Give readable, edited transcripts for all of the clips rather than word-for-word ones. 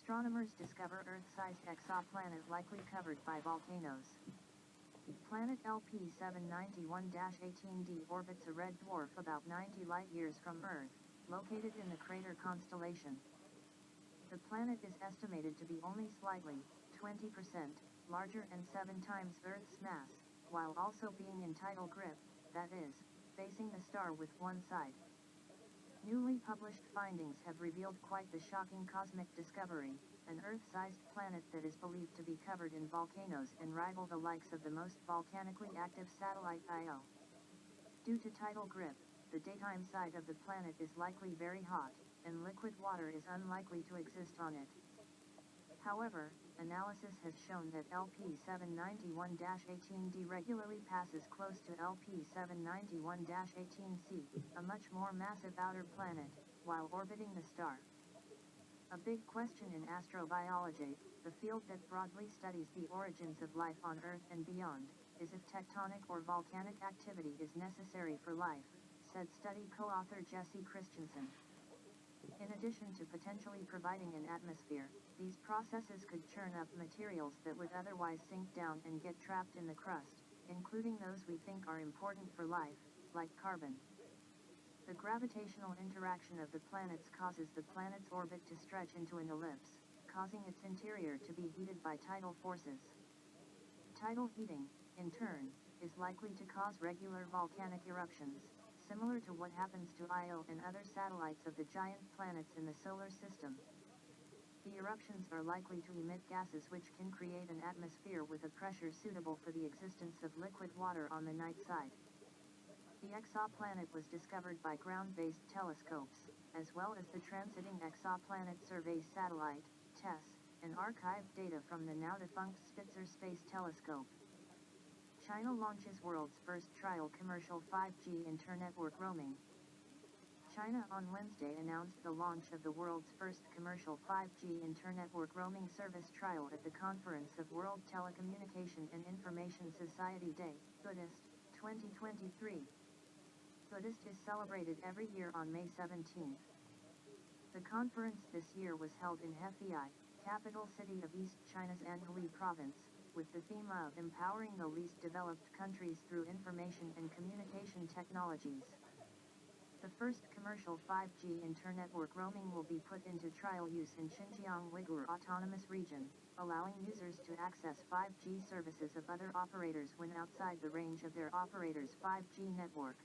Astronomers discover Earth-sized exoplanet likely covered by volcanoes. Planet LP791-18d orbits a red dwarf about 90 light-years from Earth, located in the crater constellation. The planet is estimated to be only slightly, 20%, larger and 7 times Earth's mass, while also being in tidal grip, that is, facing the star with one side. Newly published findings have revealed quite the shocking cosmic discovery, an Earth-sized planet that is believed to be covered in volcanoes and rival the likes of the most volcanically active satellite Io. Due to tidal grip, the daytime side of the planet is likely very hot, and liquid water is unlikely to exist on it. However, analysis has shown that LP791-18d regularly passes close to LP791-18c, a much more massive outer planet, while orbiting the star. A big question in astrobiology, the field that broadly studies the origins of life on Earth and beyond, is if tectonic or volcanic activity is necessary for life, said study co-author Jesse Christensen. In addition to potentially providing an atmosphere, these processes could churn up materials that would otherwise sink down and get trapped in the crust, including those we think are important for life, like carbon. The gravitational interaction of the planets causes the planet's orbit to stretch into an ellipse, causing its interior to be heated by tidal forces. Tidal heating, in turn, is likely to cause regular volcanic eruptions, similar to what happens to Io and other satellites of the giant planets in the solar system. The eruptions are likely to emit gases which can create an atmosphere with a pressure suitable for the existence of liquid water on the night side. The exoplanet was discovered by ground-based telescopes, as well as the Transiting Exoplanet Survey Satellite, TESS, and archived data from the now-defunct Spitzer Space Telescope. China launches world's first trial commercial 5G internetwork roaming. China on Wednesday announced the launch of the world's first commercial 5G internetwork roaming service trial at the Conference of World Telecommunication and Information Society Day, Buddhist, 2023. Buddhist is celebrated every year on May 17. The conference this year was held in Hefei, capital city of East China's Anhui province, with the theme of empowering the least developed countries through information and communication technologies. The first commercial 5G internetwork roaming will be put into trial use in Xinjiang Uyghur Autonomous Region, allowing users to access 5G services of other operators when outside the range of their operator's 5G network.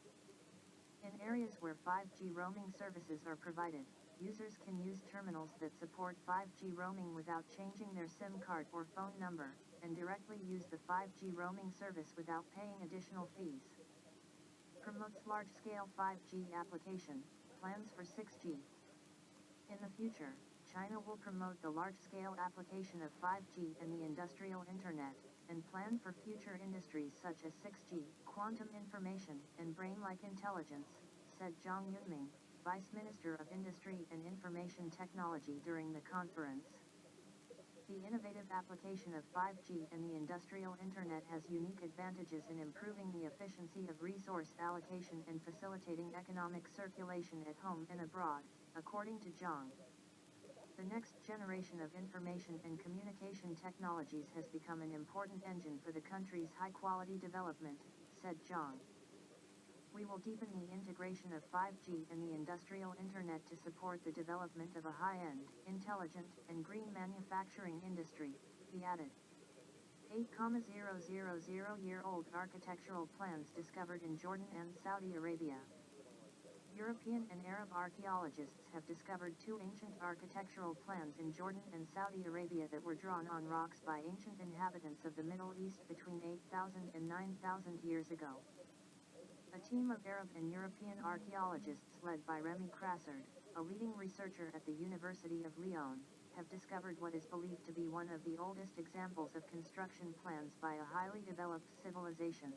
In areas where 5G roaming services are provided, users can use terminals that support 5G roaming without changing their SIM card or phone number, and directly use the 5G roaming service without paying additional fees. Promotes large-scale 5G application, plans for 6G. In the future, China will promote the large-scale application of 5G and the industrial internet, and plan for future industries such as 6G, quantum information, and brain-like intelligence, said Zhang Yunming, Vice Minister of Industry and Information Technology during the conference. The innovative application of 5G and the industrial internet has unique advantages in improving the efficiency of resource allocation and facilitating economic circulation at home and abroad, according to Zhang. The next generation of information and communication technologies has become an important engine for the country's high-quality development, said Zhang. We will deepen the integration of 5G and the industrial internet to support the development of a high-end, intelligent, and green manufacturing industry, he added. 8,000-year-old architectural plans discovered in Jordan and Saudi Arabia. European and Arab archaeologists have discovered 2 ancient architectural plans in Jordan and Saudi Arabia that were drawn on rocks by ancient inhabitants of the Middle East between 8,000 and 9,000 years ago. A team of Arab and European archaeologists led by Remy Crassard, a leading researcher at the University of Lyon, have discovered what is believed to be one of the oldest examples of construction plans by a highly developed civilization.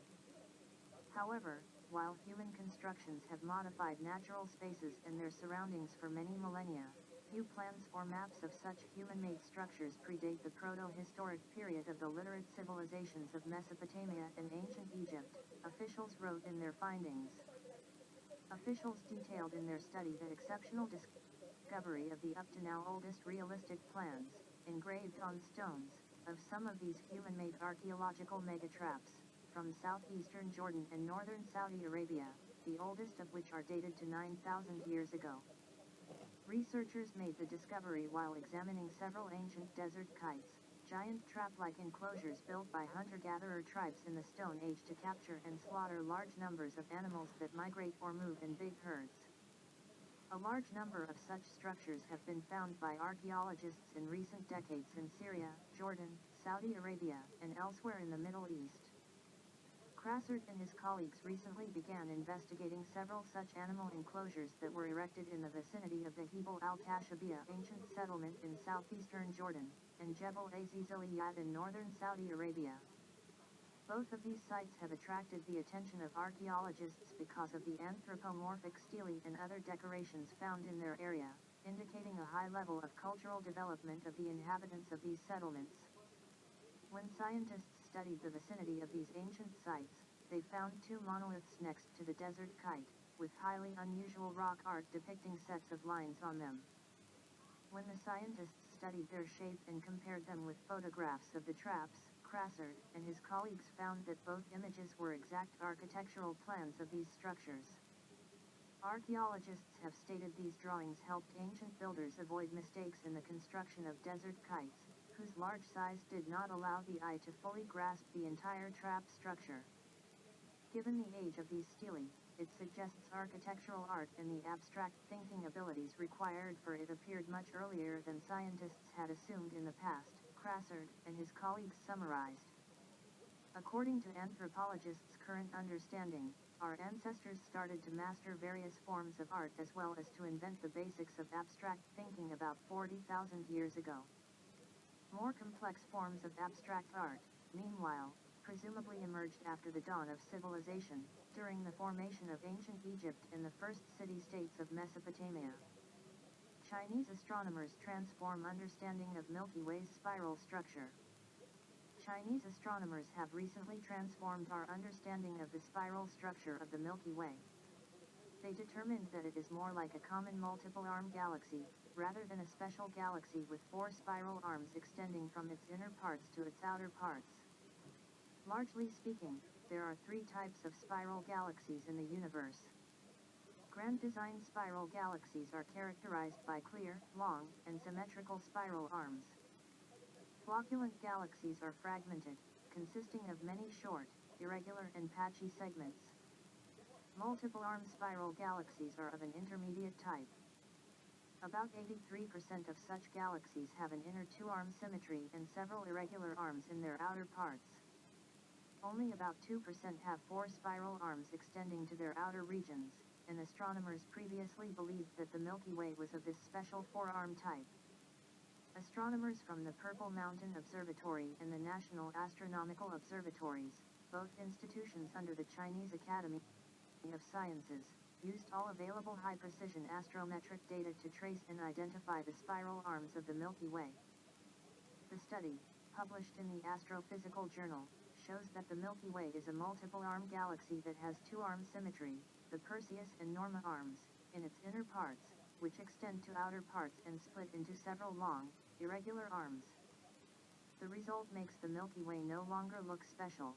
However, while human constructions have modified natural spaces and their surroundings for many millennia, few plans or maps of such human-made structures predate the proto-historic period of the literate civilizations of Mesopotamia and ancient Egypt, officials wrote in their findings. Officials detailed in their study that exceptional discovery of the up to now oldest realistic plans, engraved on stones, of some of these human-made archaeological megatraps, from southeastern Jordan and northern Saudi Arabia, the oldest of which are dated to 9,000 years ago. Researchers made the discovery while examining several ancient desert kites, giant trap-like enclosures built by hunter-gatherer tribes in the Stone Age to capture and slaughter large numbers of animals that migrate or move in big herds. A large number of such structures have been found by archaeologists in recent decades in Syria, Jordan, Saudi Arabia, and elsewhere in the Middle East. Crassard and his colleagues recently began investigating several such animal enclosures that were erected in the vicinity of the Hebel al-Kashabiyah ancient settlement in southeastern Jordan, and Jebel Aziziliyat in northern Saudi Arabia. Both of these sites have attracted the attention of archaeologists because of the anthropomorphic stelae and other decorations found in their area, indicating a high level of cultural development of the inhabitants of these settlements. When scientists studied the vicinity of these ancient sites, they found two monoliths next to the desert kite, with highly unusual rock art depicting sets of lines on them. When the scientists studied their shape and compared them with photographs of the traps, Crassard and his colleagues found that both images were exact architectural plans of these structures. Archaeologists have stated these drawings helped ancient builders avoid mistakes in the construction of desert kites, whose large size did not allow the eye to fully grasp the entire trap structure. Given the age of these stelae, it suggests architectural art and the abstract thinking abilities required for it appeared much earlier than scientists had assumed in the past, Crassard and his colleagues summarized. According to anthropologists' current understanding, our ancestors started to master various forms of art as well as to invent the basics of abstract thinking about 40,000 years ago. More complex forms of abstract art, meanwhile, presumably emerged after the dawn of civilization, during the formation of ancient Egypt and the first city-states of Mesopotamia. Chinese astronomers transform understanding of Milky Way's spiral structure. Chinese astronomers have recently transformed our understanding of the spiral structure of the Milky Way. They determined that it is more like a common multiple-arm galaxy, rather than a special galaxy with 4 spiral arms extending from its inner parts to its outer parts. Largely speaking, there are 3 types of spiral galaxies in the universe. Grand design spiral galaxies are characterized by clear, long, and symmetrical spiral arms. Flocculent galaxies are fragmented, consisting of many short, irregular and patchy segments. Multiple-arm spiral galaxies are of an intermediate type. About 83% of such galaxies have an inner 2-arm symmetry and several irregular arms in their outer parts. Only about 2% have 4 spiral arms extending to their outer regions, and astronomers previously believed that the Milky Way was of this special 4-arm type. Astronomers from the Purple Mountain Observatory and the National Astronomical Observatories, both institutions under the Chinese Academy of Sciences, used all available high-precision astrometric data to trace and identify the spiral arms of the Milky Way. The study, published in the Astrophysical Journal, shows that the Milky Way is a multiple-arm galaxy that has 2-arm symmetry, the Perseus and Norma arms, in its inner parts, which extend to outer parts and split into several long, irregular arms. The result makes the Milky Way no longer look special.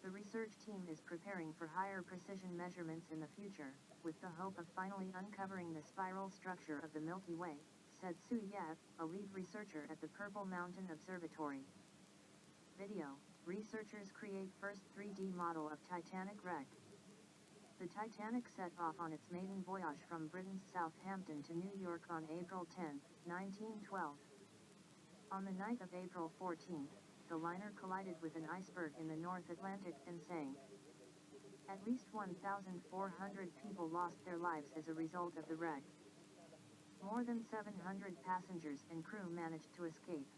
The research team is preparing for higher precision measurements in the future, with the hope of finally uncovering the spiral structure of the Milky Way, said Su Yat, a lead researcher at the Purple Mountain Observatory. Video: researchers create first 3D model of Titanic wreck. The Titanic set off on its maiden voyage from Britain's Southampton to New York on April 10, 1912. On the night of April 14, the liner collided with an iceberg in the North Atlantic and sank. At least 1,400 people lost their lives as a result of the wreck. More than 700 passengers and crew managed to escape.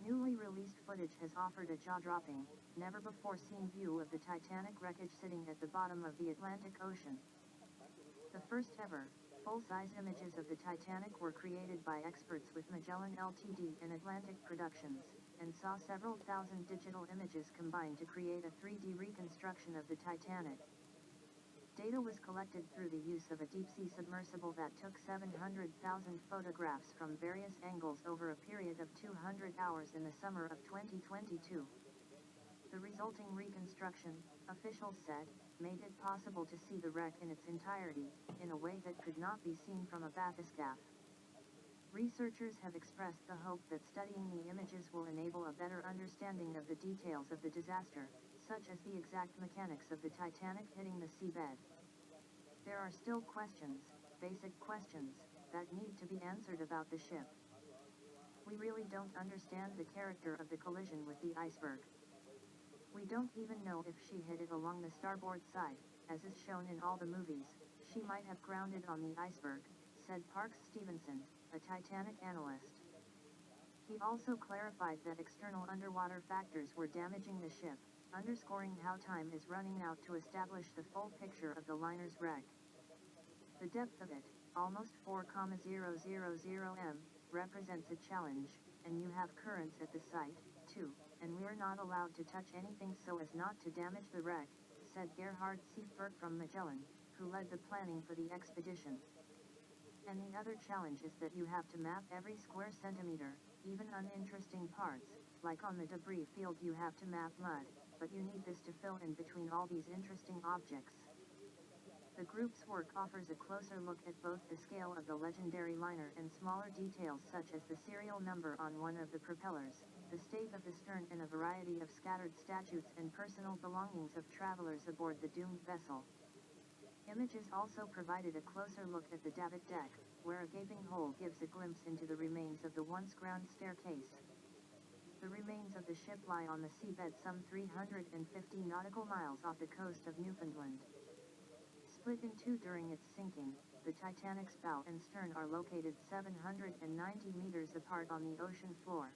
Newly released footage has offered a jaw-dropping, never-before-seen view of the Titanic wreckage sitting at the bottom of the Atlantic Ocean. The first ever, full-size images of the Titanic were created by experts with Magellan Ltd and Atlantic Productions, and saw several thousand digital images combined to create a 3D reconstruction of the Titanic. Data was collected through the use of a deep-sea submersible that took 700,000 photographs from various angles over a period of 200 hours in the summer of 2022. The resulting reconstruction, officials said, made it possible to see the wreck in its entirety, in a way that could not be seen from a bathyscaphe. Researchers have expressed the hope that studying the images will enable a better understanding of the details of the disaster, such as the exact mechanics of the Titanic hitting the seabed. There are still questions, basic questions, that need to be answered about the ship. We really don't understand the character of the collision with the iceberg. We don't even know if she hit it along the starboard side, as is shown in all the movies. She might have grounded on the iceberg, said Parks Stevenson, a Titanic analyst. He also clarified that external underwater factors were damaging the ship, underscoring how time is running out to establish the full picture of the liner's wreck. The depth of it, almost 4,000 m, represents a challenge, and you have currents at the site, too, and we're not allowed to touch anything so as not to damage the wreck, said Gerhard Seifert from Magellan, who led the planning for the expedition. And the other challenge is that you have to map every square centimeter, even uninteresting parts, like on the debris field you have to map mud, but you need this to fill in between all these interesting objects. The group's work offers a closer look at both the scale of the legendary liner and smaller details such as the serial number on one of the propellers, the state of the stern and a variety of scattered statues and personal belongings of travelers aboard the doomed vessel. Images also provided a closer look at the davit deck, where a gaping hole gives a glimpse into the remains of the once ground staircase. The remains of the ship lie on the seabed some 350 nautical miles off the coast of Newfoundland. Split in two during its sinking, the Titanic's bow and stern are located 790 meters apart on the ocean floor.